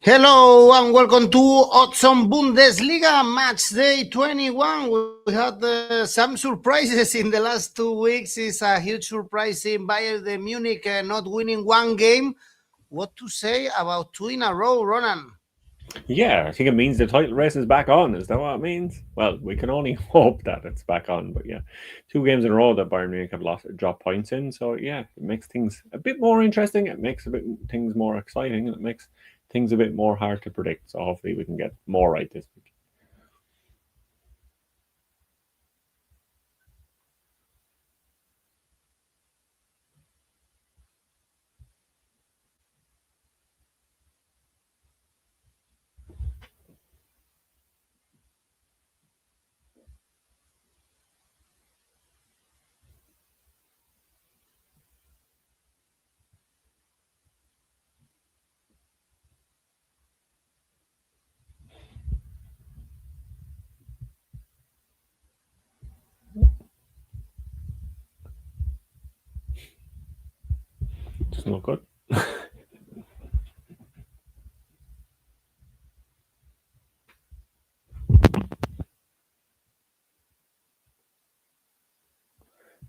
Hello and welcome to Odds on Bundesliga Matchday 21. We had some surprises in the last 2 weeks. It's a huge surprise in Bayern Munich not winning one game. What to say about two in a row, Ronan? Yeah, I think it means the title race is back on. Is that what it means? Well, we can only hope that it's back on. But yeah, 2 games in a row that Bayern Munich have dropped points in. So yeah, it makes things a bit more interesting. It makes things more exciting, and it makes things a bit more hard to predict. So hopefully we can get more right this week. Doesn't look good.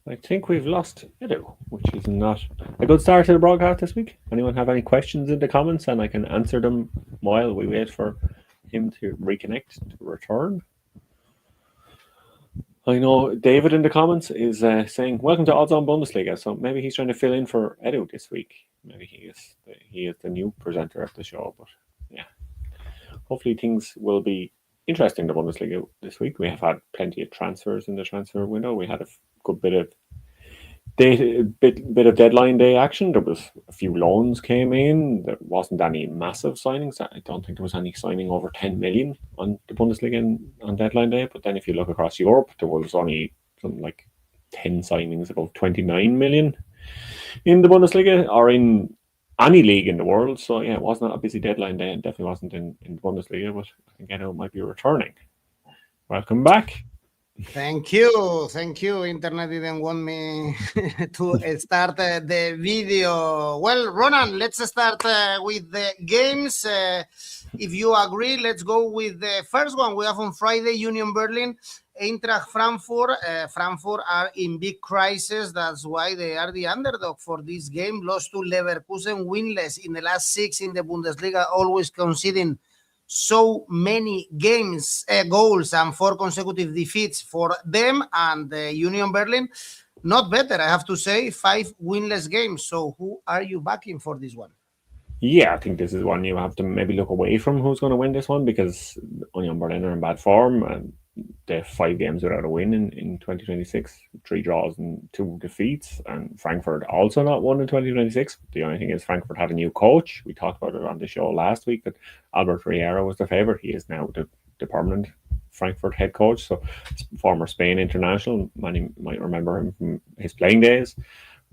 I think we've lost Edu, which is not a good start to the broadcast this week. Anyone have any questions in the comments, and I can answer them while we wait for him to reconnect to return. I know David in the comments is saying, "Welcome to Odds on Bundesliga." So maybe he's trying to fill in for Edu this week. Maybe he is the new presenter of the show. But yeah, hopefully things will be interesting. The Bundesliga this week. We have had plenty of transfers in the transfer window. We had a good bit of deadline day action. There was a few loans came in. There wasn't any massive signings. I don't think there was any signing over 10 million on the Bundesliga on deadline day. But then if you look across Europe, there was only something like 10 signings above 29 million in the Bundesliga or in any league in the world. So yeah, it was not a busy deadline day, and definitely wasn't in the Bundesliga. But I think it might be returning. Welcome back. Thank you. Internet didn't want me to start the video. Well, Ronan, let's start with the games. If you agree, let's go with the first one. We have on Friday, Union Berlin, Eintracht Frankfurt. Frankfurt are in big crisis. That's why they are the underdog for this game. Lost to Leverkusen, winless in the last 6 in the Bundesliga, always conceding so many goals and 4 consecutive defeats for them, and Union Berlin not better, I have to say, 5 winless games. So who are you backing for this one? Yeah, I think this is one you have to maybe look away from who's going to win this one, because Union Berlin are in bad form and they have 5 games without a win in 2026, 3 draws and 2 defeats. And Frankfurt also not won in 2026. The only thing is Frankfurt had a new coach. We talked about it on the show last week that Albert Riera was the favourite. He is now the permanent Frankfurt head coach. So former Spain international. Many might remember him from his playing days.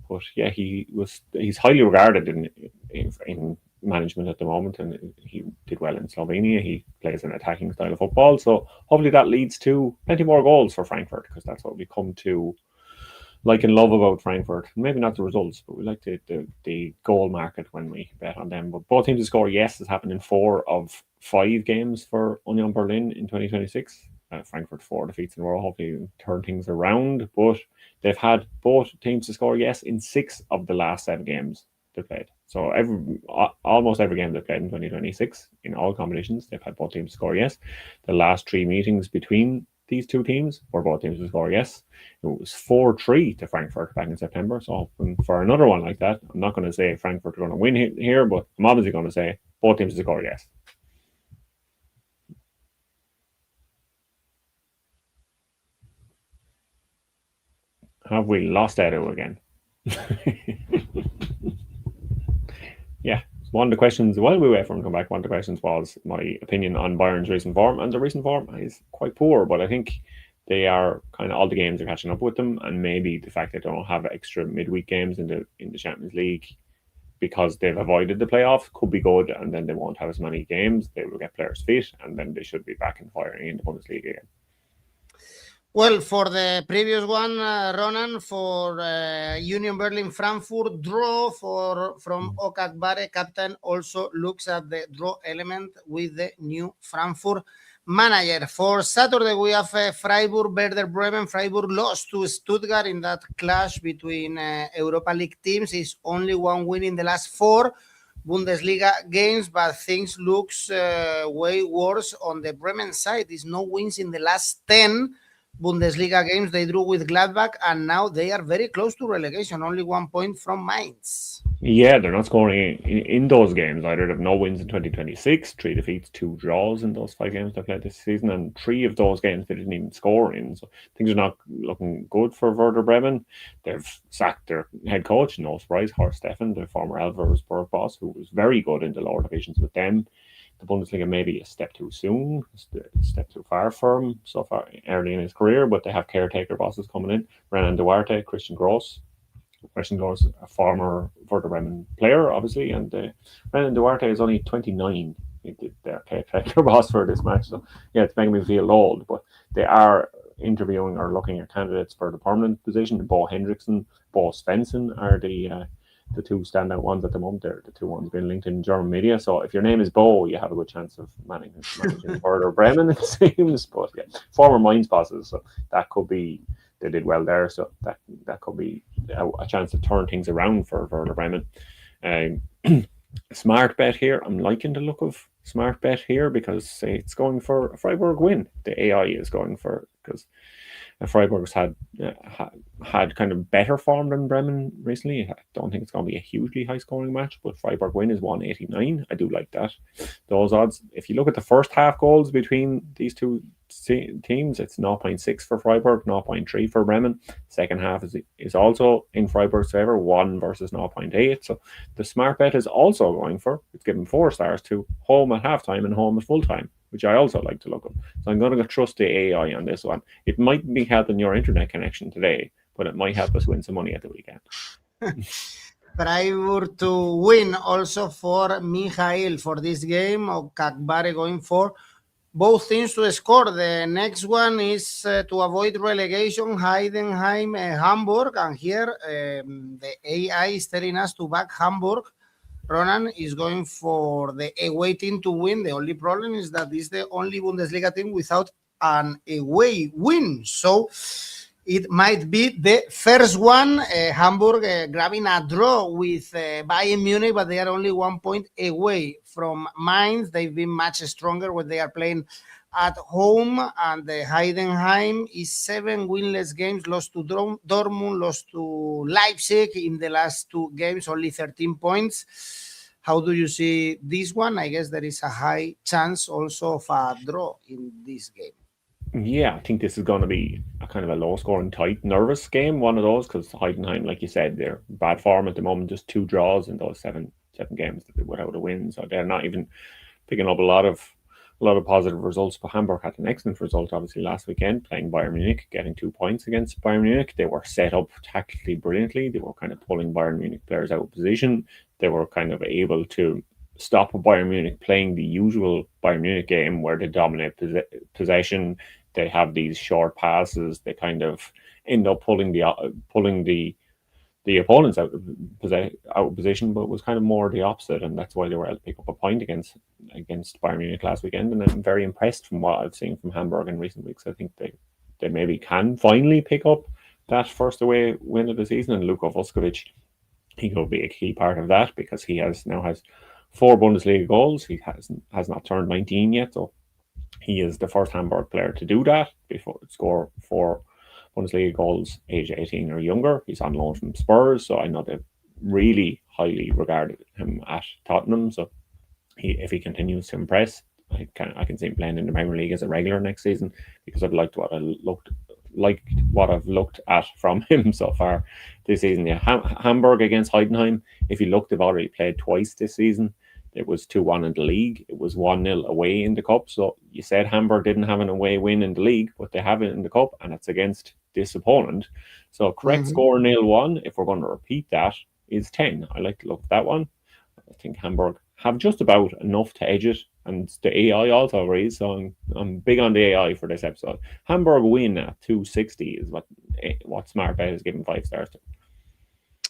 But yeah, he's highly regarded in management at the moment, and he did well in Slovenia. He plays an attacking style of football, so hopefully that leads to plenty more goals for Frankfurt, because that's what we come to like and love about Frankfurt. Maybe not the results, but we like the goal market when we bet on them. But both teams to score yes has happened in 4 of 5 games for Union Berlin in 2026. Frankfurt 4 defeats in a row. Hopefully turn things around, but they've had both teams to score yes in 6 of the last 7 games they played. So almost every game they played in 2026 in all competitions, they've had both teams score yes. The last 3 meetings between these 2 teams were both teams to score yes. It was 4-3 to Frankfurt back in September. So for another one like that, I'm not going to say Frankfurt are going to win here, but I'm obviously going to say both teams to score yes. Have we lost Edu again? Yeah, one of the questions while we wait for him to come back, one of the questions was my opinion on Bayern's recent form, and the recent form is quite poor. But I think they are kind of all the games are catching up with them, and maybe the fact that they don't have extra midweek games in the Champions League because they've avoided the playoffs could be good, and then they won't have as many games. They will get players fit, and then they should be back in firing in the Bundesliga again. Well, for the previous one, Ronan, for Union Berlin Frankfurt draw from 𝐬𝐭𝐚𝐲 captain also looks at the draw element with the new Frankfurt manager. For Saturday, we have Freiburg, Werder Bremen. Freiburg lost to Stuttgart in that clash between Europa League teams. It's only one win in the last 4 Bundesliga games, but things looks way worse on the Bremen side. There's no wins in the last 10 Bundesliga games. They drew with Gladbach, and now they are very close to relegation, only 1 point from Mainz. Yeah, they're not scoring in those games either. They have no wins in 2026, 3 defeats, 2 draws in those 5 games they played this season, and 3 of those games they didn't even score in. So things are not looking good for Werder Bremen. They've sacked their head coach, no surprise, Horst Steffen, the former Elversberg boss, who was very good in the lower divisions with them. The Bundesliga may be a step too soon, a step too far for him so far early in his career, but they have caretaker bosses coming in. Renan Duarte, Christian Gross, a former Werder Bremen player, obviously, and Renan Duarte is only 29. Their caretaker boss for this match, so yeah, it's making me feel old. But they are interviewing or looking at candidates for the permanent position. Bo Hendrickson, Bo Svensson are the 2 standout ones at the moment. They're the 2 ones being linked in German media. So if your name is Bo, you have a good chance of managing Werder Bremen, it seems. But yeah, former Mainz bosses, so that could be. They did well there, so that could be a chance to turn things around for Werder Bremen. Smart bet here. I'm liking the look of smart bet here because it's going for a Freiburg win. The AI is going for, because Freiburg's had kind of better form than Bremen recently. I don't think it's going to be a hugely high scoring match, but Freiburg win is 189. I do like that. Those odds, if you look at the first half goals between these 2 teams, it's 0.6 for Freiburg, 0.3 for Bremen. Second half is also in Freiburg's favor, 1 versus 0.8. So the smart bet is also going for, it's given 4 stars to home at halftime and home at full time, which I also like to look at. So I'm going to trust the AI on this one. It might be helping your internet connection today, but it might help us win some money at the weekend. Freiburg to win also for Michael for this game, or 𝐭𝐚𝐲 going for both teams to score. The next one is to avoid relegation, Heidenheim, Hamburg, and here the AI is telling us to back Hamburg. Ronan is going for the away team to win. The only problem is that this is the only Bundesliga team without an away win. So it might be the first one. Hamburg grabbing a draw with Bayern Munich, but they are only 1 point away from Mainz. They've been much stronger when they are playing at home, and the Heidenheim is 7 winless games, lost to Dortmund, lost to Leipzig in the last 2 games, only 13 points. How do you see this one? I guess there is a high chance also of a draw in this game. Yeah, I think this is going to be a kind of a low-scoring, tight, nervous game, one of those, because Heidenheim, like you said, they're bad form at the moment, just 2 draws in those seven games without a win, so they're not even picking up a lot of positive results. But Hamburg had an excellent result, obviously, last weekend, playing Bayern Munich, getting 2 points against Bayern Munich. They were set up tactically brilliantly. They were kind of pulling Bayern Munich players out of position. They were kind of able to stop Bayern Munich playing the usual Bayern Munich game where they dominate possession. They have these short passes. They kind of end up pulling the opponents out of position, but it was kind of more the opposite, and that's why they were able to pick up a point against Bayern Munich last weekend. And I'm very impressed from what I've seen from Hamburg in recent weeks. I think they maybe can finally pick up that first away win of the season, and Luka Vuskovic, he will be a key part of that because he now has 4 Bundesliga goals. He has not turned 19 yet, so he is the first Hamburg player to do that, before score 4 Bundesliga goals age 18 or younger. He's on loan from Spurs, so I know they've really highly regarded him at Tottenham. So if he continues to impress, I can see him playing in the Premier League as a regular next season, because I've liked what I've looked at from him so far this season. Yeah, Hamburg against Heidenheim, if you look, they've already played twice this season. It was 2-1 in the league. It was 1-0 away in the cup. So you said Hamburg didn't have an away win in the league, but they have it in the cup, and it's against this opponent. So correct score 0-1, if we're going to repeat that, is 10. I like to look at that one. I think Hamburg have just about enough to edge it. And the AI also agrees, so I'm big on the AI for this episode. Hamburg win at 260 is what Smart Bet is giving 5 stars to.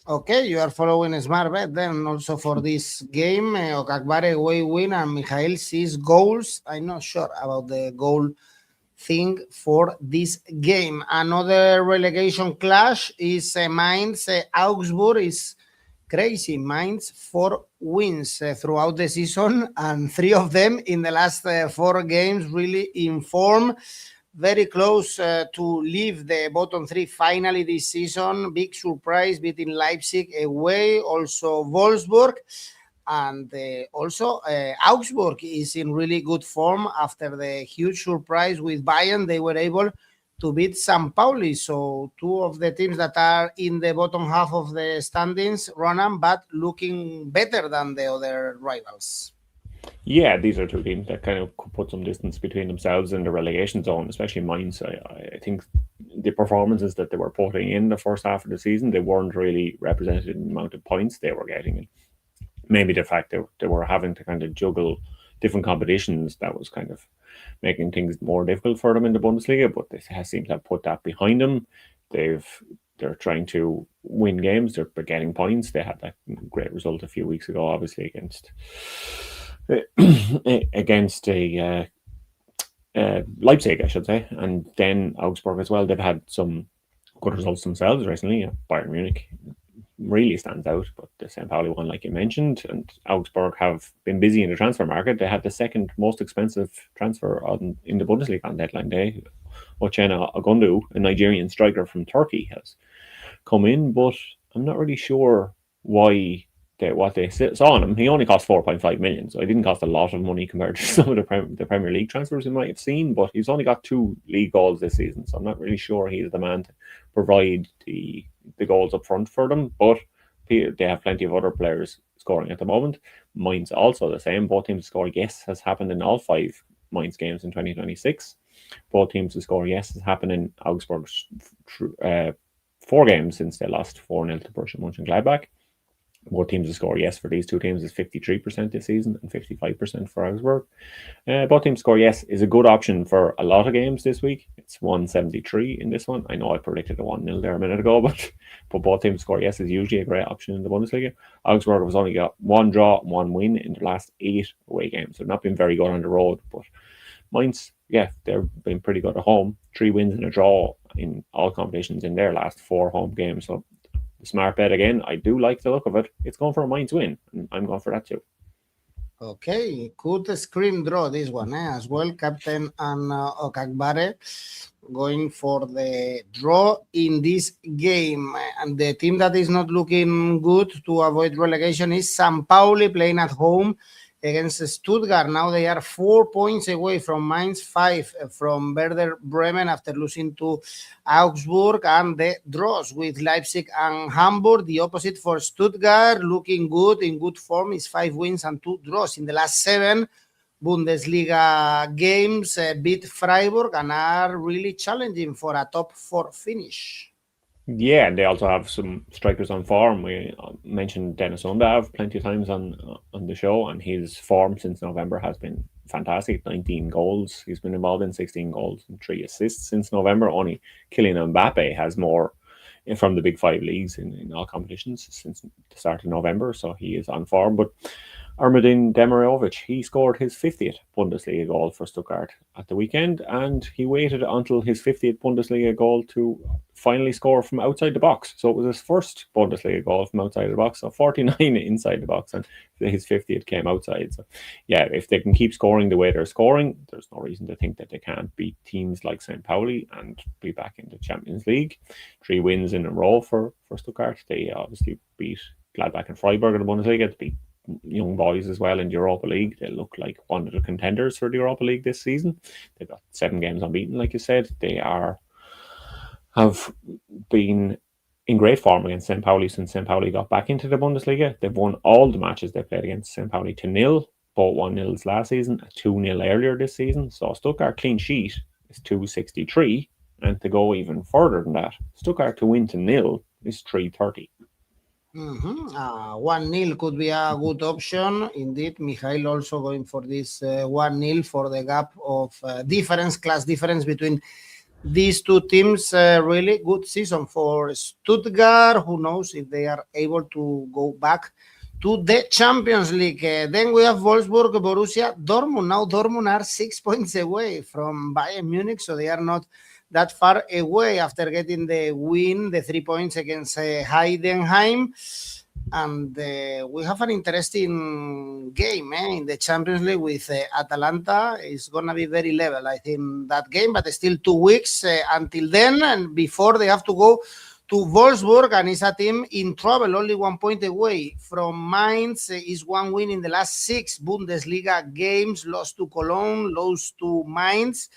Okay, you are following Smart Bet then also for this game. 𝐿𝐭𝐚𝐲 away win and Michael sees goals. I'm not sure about the goal thing for this game. Another relegation clash is Mainz. Augsburg is crazy. Mainz 4 wins throughout the season, and 3 of them in the last 4 games, really in form. Very close to leave the bottom 3 finally this season. Big surprise beating Leipzig away, also Wolfsburg. And also Augsburg is in really good form after the huge surprise with Bayern. They were able to beat St. Pauli. So 2 of the teams that are in the bottom half of the standings, Ronan, but looking better than the other rivals. Yeah, these are 2 teams that kind of put some distance between themselves in the relegation zone, especially Mainz. I think the performances that they were putting in the first half of the season, they weren't really represented in the amount of points they were getting. And maybe the fact that they were having to kind of juggle different competitions, that was kind of making things more difficult for them in the Bundesliga, but they seem to have put that behind them. They're trying to win games, they're getting points. They had that great result a few weeks ago, obviously, against Leipzig, I should say, and then Augsburg as well. They've had some good results themselves recently. Bayern Munich really stands out, but the St. Pauli one, like you mentioned, and Augsburg have been busy in the transfer market. They had the second most expensive transfer in the Bundesliga on deadline day. 𝐿𝐭𝐴, a Nigerian striker from Turkey, has come in, but I'm not really sure why what they saw on him. He only cost 4.5 million, so he didn't cost a lot of money compared to some of the Premier League transfers we might have seen, but he's only got 2 league goals this season, so I'm not really sure he's the man to provide the goals up front for them, but they have plenty of other players scoring at the moment. Mainz also the same. Both teams score yes has happened in all 5 Mainz games in 2026. Both teams to score yes has happened in Augsburg's 4 games since they lost 4-0 to Borussia Mönchengladbach. Both teams to score yes for these 2 teams is 53% this season and 55% for Augsburg. Both teams score yes is a good option for a lot of games this week. It's 173 in this one. I know I predicted a 1-0 there a minute ago, but both teams score yes is usually a great option in the Bundesliga. Augsburg has only got 1 draw and 1 win in the last 8 away games. They've not been very good on the road, but Mainz, yeah, they've been pretty good at home. 3 wins and a draw in all competitions in their last 4 home games. So the Smart Bet again, I do like the look of it. It's going for a Mainz win, and I'm going for that too. Okay, could screen draw this one as well. Captain and 𝐿𝐭𝐴 going for the draw in this game. And the team that is not looking good to avoid relegation is St. Pauli, playing at home against Stuttgart. Now they are 4 points away from Mainz, 5 from Werder Bremen after losing to Augsburg, and the draws with Leipzig and Hamburg. The opposite for Stuttgart, looking good, in good form, is 5 wins and 2 draws in the last 7 Bundesliga games. Beat Freiburg and are really challenging for a top 4 finish. Yeah, and they also have some strikers on form. We mentioned Dennis Undav plenty of times on the show, and his form since November has been fantastic. 19 goals he's been involved in, 16 goals and 3 assists since November. Only Kylian Mbappe has more from the big 5 leagues in all competitions since the start of November, so he is on form. But Ermedin Demirovic, he scored his 50th Bundesliga goal for Stuttgart at the weekend, and he waited until his 50th Bundesliga goal to finally score from outside the box. So it was his first Bundesliga goal from outside the box, so 49 inside the box, and his 50th came outside. So yeah, if they can keep scoring the way they're scoring, there's no reason to think that they can't beat teams like St. Pauli and be back in the Champions League. 3 wins in a row for Stuttgart. They obviously beat Gladbach and Freiburg in the Bundesliga. They beat young boys as well in the Europa League. They look like one of the contenders for the Europa League this season. They've got 7 games unbeaten, like you said. They have been in great form against St. Pauli since St. Pauli got back into the Bundesliga. They've won all the matches they played against St. Pauli 2-0, both 1-0s last season, 2-0 earlier this season. So Stuttgart clean sheet is 263, and to go even further than that, Stuttgart to win 2-0 is 330. 1-0 could be a good option. Indeed, Mikhail also going for this 1-0 for the gap of class difference between these two teams. Really good season for Stuttgart. Who knows if they are able to go back to the Champions League. Then we have Wolfsburg, Borussia Dortmund. Now Dortmund are 6 points away from Bayern Munich, so they are not that far away after getting the win, the 3 points against Heidenheim. And we have an interesting game in the Champions League with Atalanta. It's going to be very level, I think, that game, but still 2 weeks until then. And before they have to go to Wolfsburg, and it's a team in trouble, only 1 point away from Mainz. Is 1 win in the last 6 Bundesliga games, lost to Cologne, lost to Mainz.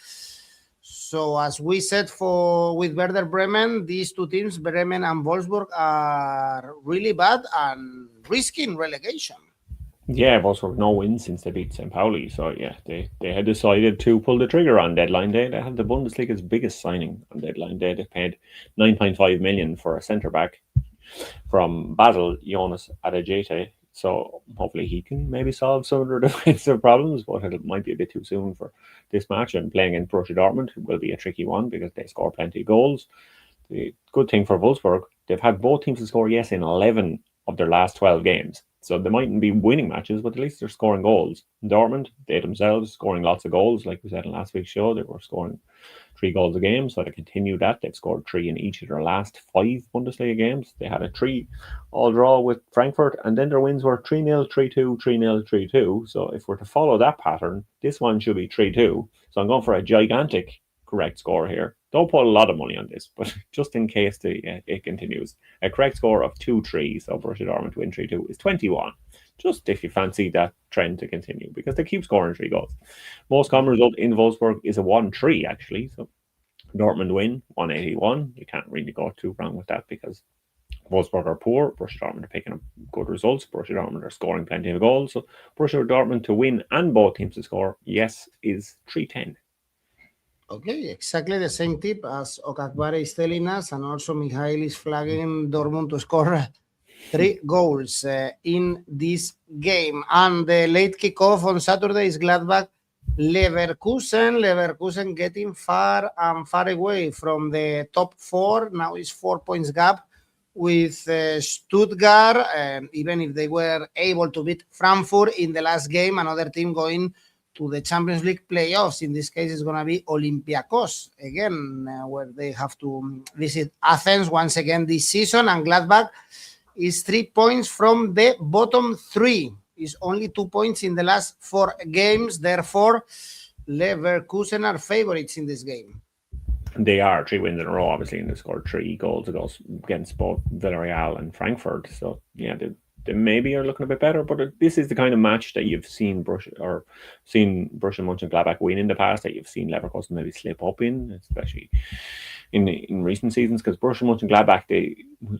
So as we said with Werder Bremen, these two teams, Bremen and Wolfsburg, are really bad and risking relegation. Yeah, Wolfsburg no wins since they beat St. Pauli. So yeah, they had decided to pull the trigger on deadline day. They had the Bundesliga's biggest signing on deadline day. They paid 9.5 million for a centre back from Basel, Jonas Adejete. So hopefully he can maybe solve some of their defensive problems, but it might be a bit too soon for this match. And playing in Borussia Dortmund will be a tricky one because they score plenty of goals. The good thing for Wolfsburg, they've had both teams to score yes in 11 of their last 12 games. So they mightn't be winning matches, but at least they're scoring goals. Dortmund, they themselves scoring lots of goals. Like we said in last week's show, they were scoring 3 goals a game. So they continue that. They've scored 3 in each of their last 5 Bundesliga games. They had a 3-all draw with Frankfurt, and then their wins were 3-0, 3-2, 3-0, 3-2. So if we're to follow that pattern, this one should be 3-2. So I'm going for a gigantic correct score here. Don't put a lot of money on this, but just in case it continues. A correct score of 2-3, so Borussia Dortmund to win 3-2 is 21. Just if you fancy that trend to continue, because they keep scoring 3 goals. Most common result in Wolfsburg is a 1-3, actually. So Dortmund win, 181. You can't really go too wrong with that because Wolfsburg are poor. Borussia Dortmund are picking up good results. Borussia Dortmund are scoring plenty of goals. So Borussia Dortmund to win and both teams to score, yes, is 310. Okay, exactly the same tip as 𝐿𝐭𝐴 is telling us, and also Mikhail is flagging Dortmund to score 3 goals in this game. And the late kickoff on Saturday is Gladbach Leverkusen. Leverkusen getting far and far away from the top 4. Now it's 4 points gap with Stuttgart. Even if they were able to beat Frankfurt in the last game, another team going to the Champions League playoffs. In this case, it's going to be Olympiacos again, where they have to visit Athens once again this season. And Gladbach is 3 points from the bottom 3. Is only 2 points in the last 4 games. Therefore, Leverkusen are favorites in this game. They are 3 wins in a row, obviously, and they scored 3 goals against both Villarreal and Frankfurt. So, yeah, they maybe are looking a bit better, but this is the kind of match that you've seen Borussia Mönchengladbach win in the past, that you've seen Leverkusen maybe slip up in, especially in recent seasons, because Borussia Mönchengladbach, they,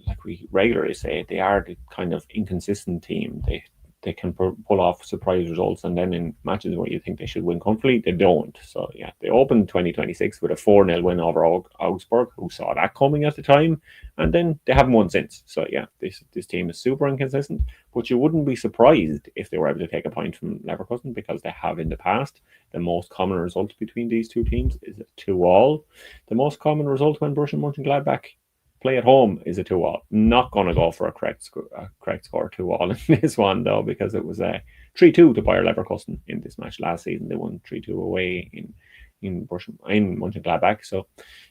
like we regularly say, they are the kind of inconsistent team. They can pull off surprise results, and then in matches where you think they should win comfortably, they don't. So yeah, they opened 2026 with a 4-0 win over Augsburg, who saw that coming at the time, and then they haven't won since. So yeah, this team is super inconsistent, but you wouldn't be surprised if they were able to take a point from Leverkusen, because they have in the past. The most common result between these two teams is a 2-all. The most common result when Borussia Mönchengladbach play at home is a 2-all. Not going to go for a correct score 2-all in this one, though, because it was a 3-2 to Bayer Leverkusen in this match last season. They won 3-2 away in Mönchengladbach. So,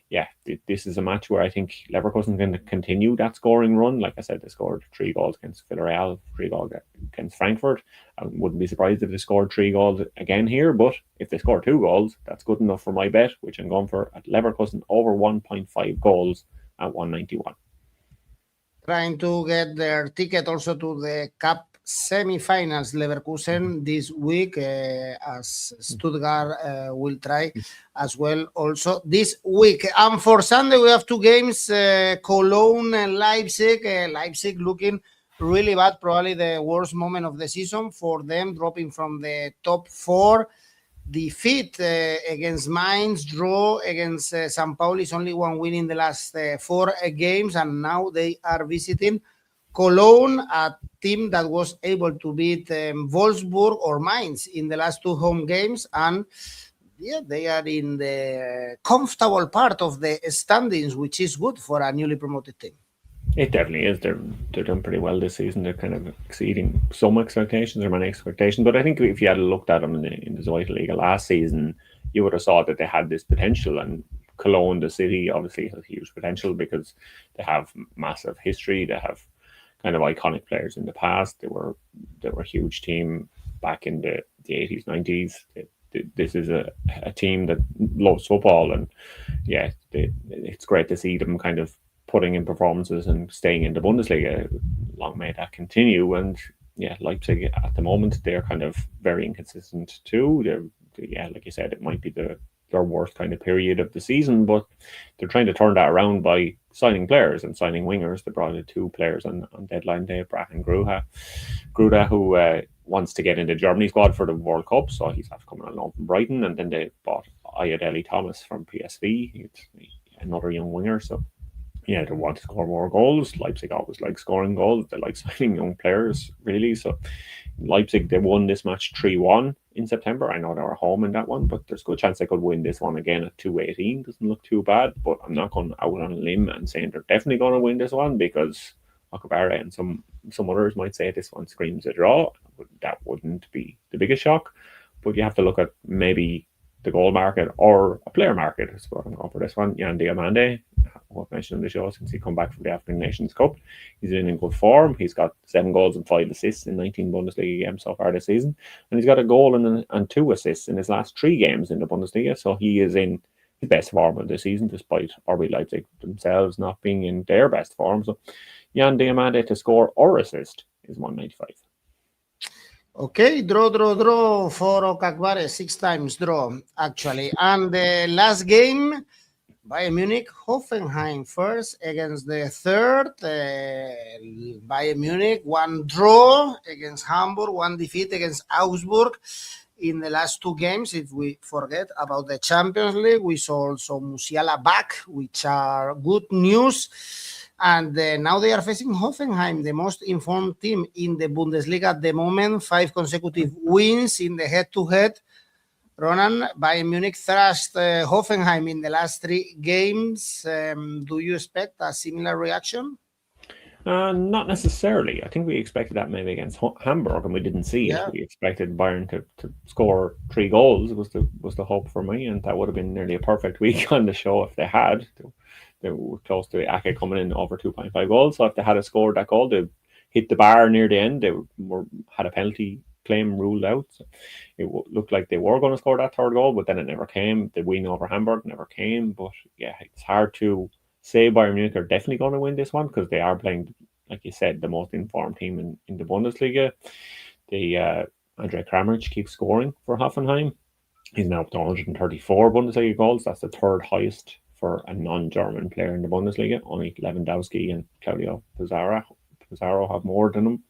yeah, this is a match where I think Leverkusen can continue that scoring run. Like I said, they scored 3 goals against Villarreal, 3 goals against Frankfurt. I wouldn't be surprised if they scored 3 goals again here, but if they score 2 goals, that's good enough for my bet, which I'm going for at Leverkusen over 1.5 goals at 191. Trying to get their ticket also to the Cup semi-finals, Leverkusen this week, as Stuttgart will try as well also this week. And for Sunday, we have 2 games, Cologne and Leipzig. Leipzig looking really bad, probably the worst moment of the season for them, dropping from the top 4. Defeat against Mainz, draw against St. Pauli, is only 1 win in the last 4 games, and now they are visiting Cologne, a team that was able to beat Wolfsburg or Mainz in the last 2 home games, and yeah, they are in the comfortable part of the standings, which is good for a newly promoted team. It definitely is. They're doing pretty well this season. They're kind of exceeding some expectations or many expectations. But I think if you had looked at them in the Zweite last season, you would have thought that they had this potential. And Cologne, the city, obviously has huge potential because they have massive history. They have kind of iconic players in the past. They were a huge team back in the 80s, 90s. This is a team that loves football, and yeah, it's great to see them kind of putting in performances and staying in the Bundesliga. Long may that continue. And yeah, Leipzig at the moment, they're kind of very inconsistent too. Yeah, like you said, it might be their worst kind of period of the season, but they're trying to turn that around by signing players and signing wingers. They brought in 2 players on deadline day, Bracken Gruda, who wants to get in the Germany squad for the World Cup, so he's after coming on loan from Brighton. And then they bought Ayodele Thomas from PSV, he's another young winger. So yeah, they want to score more goals. Leipzig always like scoring goals. They like signing young players, really. So Leipzig, they won this match 3-1 in September. I know they were home in that one, but there's a good chance they could win this one again at 2-18. Doesn't look too bad, but I'm not going out on a limb and saying they're definitely going to win this one, because Okabara and some others might say this one screams a draw. That wouldn't be the biggest shock, but you have to look at maybe the goal market or a player market. That's what I'm going for this one. Jan Diomande, I've mentioned on the show since he come back from the African Nations Cup. He's in good form. He's got 7 goals and 5 assists in 19 Bundesliga games so far this season, and he's got a goal and 2 assists in his last 3 games in the Bundesliga. So he is in his best form of the season, despite RB Leipzig themselves not being in their best form. So Jan Diomande to score or assist is 195. Okay, draw for Okakbare, 6 times draw, actually. And the last game, Bayern Munich, Hoffenheim first against the third. Bayern Munich, 1 draw against Hamburg, 1 defeat against Augsburg in the last 2 games. If we forget about the Champions League, we saw also Musiala back, which are good news. And now they are facing Hoffenheim, the most informed team in the Bundesliga at the moment. 5 consecutive wins in the head-to-head. Ronan, Bayern Munich thrashed Hoffenheim in the last 3 games. Do you expect a similar reaction? Not necessarily. I think we expected that maybe against Hamburg, and we didn't see it. We expected Bayern to score 3 goals was the hope for me, and that would have been nearly a perfect week on the show if they had. They were close to 𝐿𝐴 coming in over 2.5 goals. So if they had scored that goal, they hit the bar near the end. They had a penalty claim ruled out. So it looked like they were going to score that 3rd goal, but then it never came. The win over Hamburg never came. But yeah, it's hard to say Bayern Munich are definitely going to win this one, because they are playing, like you said, the most informed team in the Bundesliga. Andre Kramaric keeps scoring for Hoffenheim. He's now up to 134 Bundesliga goals. That's the 3rd highest for a non-German player in the Bundesliga. Only Lewandowski and Claudio Pizarro have more than him.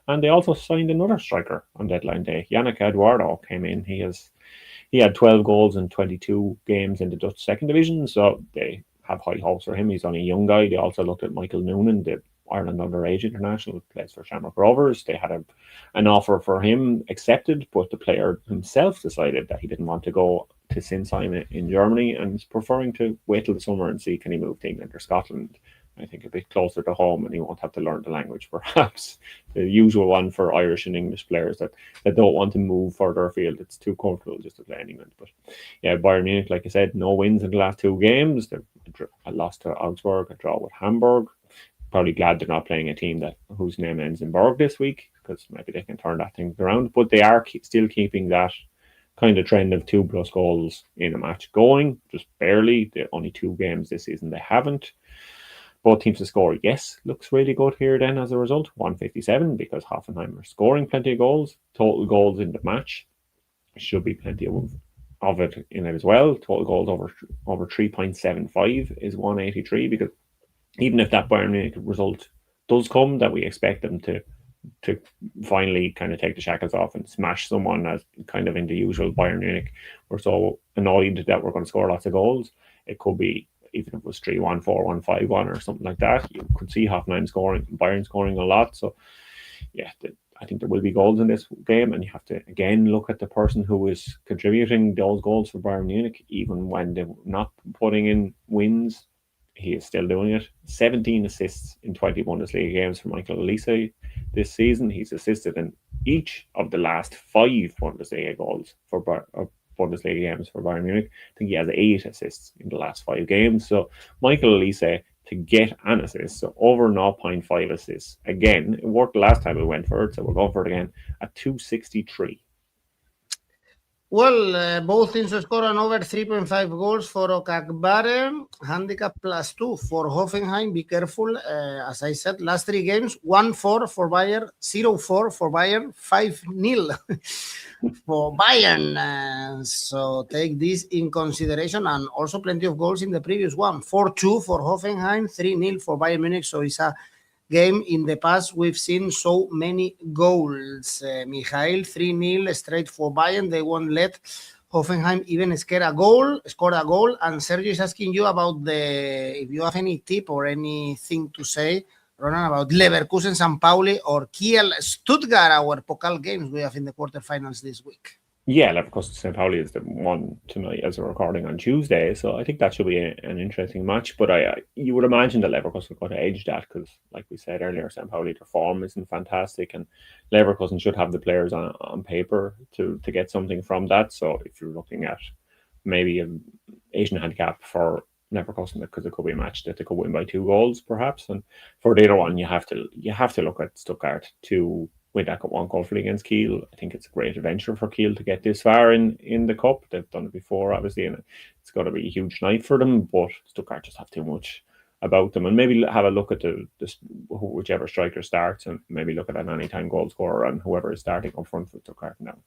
And they also signed another striker on deadline day. Yannick Eduardo came in. He had 12 goals in 22 games in the Dutch 2nd division, so they have high hopes for him. He's only a young guy. They also looked at Michael Noonan, the Ireland underage international, plays for Shamrock Rovers. They had an offer for him accepted, but the player himself decided that he didn't want to go to Sinsheim in Germany, and is preferring to wait till the summer and see can he move to England or Scotland. I think a bit closer to home, and he won't have to learn the language, perhaps. The usual one for Irish and English players that don't want to move further afield. It's too comfortable just to play in England. But yeah, Bayern Munich, like I said, no wins in the last 2 games. They lost to Augsburg, a draw with Hamburg. Probably glad they're not playing a team whose name ends in Berg this week, because maybe they can turn that thing around. But they are still keeping that kind of trend of 2+ goals in a match going, just barely. The only 2 games this season they haven't. Both teams to score, yes, looks really good here then as a result. 157, because Hoffenheim are scoring plenty of goals. Total goals in the match should be plenty of it in it as well. Total goals over 3.75 is 183, because even if that Bayern Munich result does come, that we expect them to finally kind of take the shackles off and smash someone, as kind of in the usual Bayern Munich, we're so annoyed that we're going to score lots of goals. It could be even if it was 3-1, 4-1, 5-1 or something like that, you could see Hoffenheim scoring, Bayern scoring a lot. So yeah, I think there will be goals in this game, and you have to again look at the person who is contributing those goals for Bayern Munich, even when they're not putting in wins. He is still doing it. 17 assists in 20 Bundesliga games for Michael Olise this season. He's assisted in each of the last 5 Bundesliga goals for Bundesliga games for Bayern Munich. I think he has 8 assists in the last 5 games. So Michael Olise to get an assist, so over 0.5 assists. Again, it worked last time we went for it, so we're going for it again at 263. Well, both teams score on over 3.5 goals for 𝐿𝐴𝐽. Handicap +2 for Hoffenheim. Be careful. As I said, last 3 games, 1-4 for Bayern, 0-4 for Bayern, 5-0 for Bayern. So take this in consideration. And also plenty of goals in the previous one. 4-2 for Hoffenheim, 3-0 for Bayern Munich. So it's a game in the past we've seen so many goals. Michael, 3-0 straight for Bayern. They won't let Hoffenheim even score a goal. And Sergio is asking you about if you have any tip or anything to say, Ronan, about Leverkusen, St. Pauli, or Kiel, Stuttgart, our Pokal games we have in the quarterfinals this week. Yeah, Leverkusen St. Pauli is the one tonight as we're recording on Tuesday, so I think that should be an interesting match. But you would imagine that Leverkusen are going to edge that because, like we said earlier, St. Pauli, their form isn't fantastic, and Leverkusen should have the players on paper to get something from that. So if you're looking at maybe an Asian handicap for Leverkusen, because it could be a match that they could win by 2 goals, perhaps. And for the other one, you have to look at Stuttgart to win that Cup 1 comfortably against Kiel. I think it's a great adventure for Kiel to get this far in the Cup. They've done it before, obviously, and it's got to be a huge night for them, but Stuttgart just have too much about them. And maybe have a look at whichever striker starts, and maybe look at an anytime goal scorer and whoever is starting up front for Stuttgart now.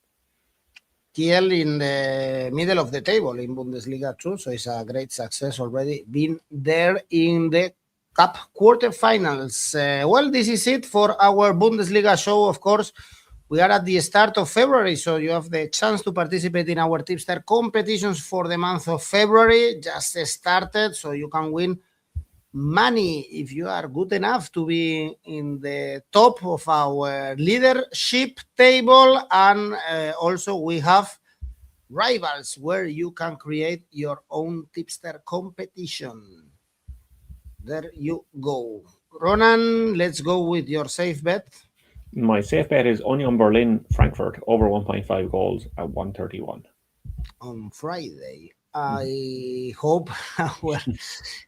Kiel in the middle of the table in Bundesliga too, so it's a great success already. Been there in the Cup quarterfinals. Well, this is it for our Bundesliga show. Of course, we are at the start of February, so you have the chance to participate in our tipster competitions for the month of February. Just started, so you can win money if you are good enough to be in the top of our leadership table. And also we have rivals where you can create your own tipster competition. There you go. Ronan, let's go with your safe bet. My safe bet is Union Berlin, Frankfurt, over 1.5 goals at 131. On Friday. I hope our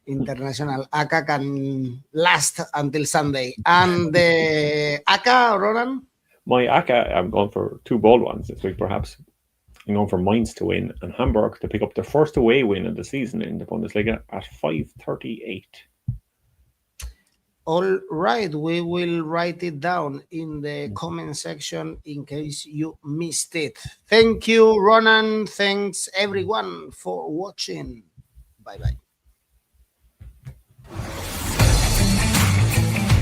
international 𝐿𝐴𝐽 can last until Sunday. And the 𝐿𝐴𝐽, Ronan? My 𝐿𝐴𝐽, I'm going for 2 bold ones this week, perhaps. I'm going for Mainz to win and Hamburg to pick up their first away win of the season in the Bundesliga at 5.38. All right, we will write it down in the comment section in case you missed it. Thank you, Ronan. Thanks, everyone, for watching. Bye-bye.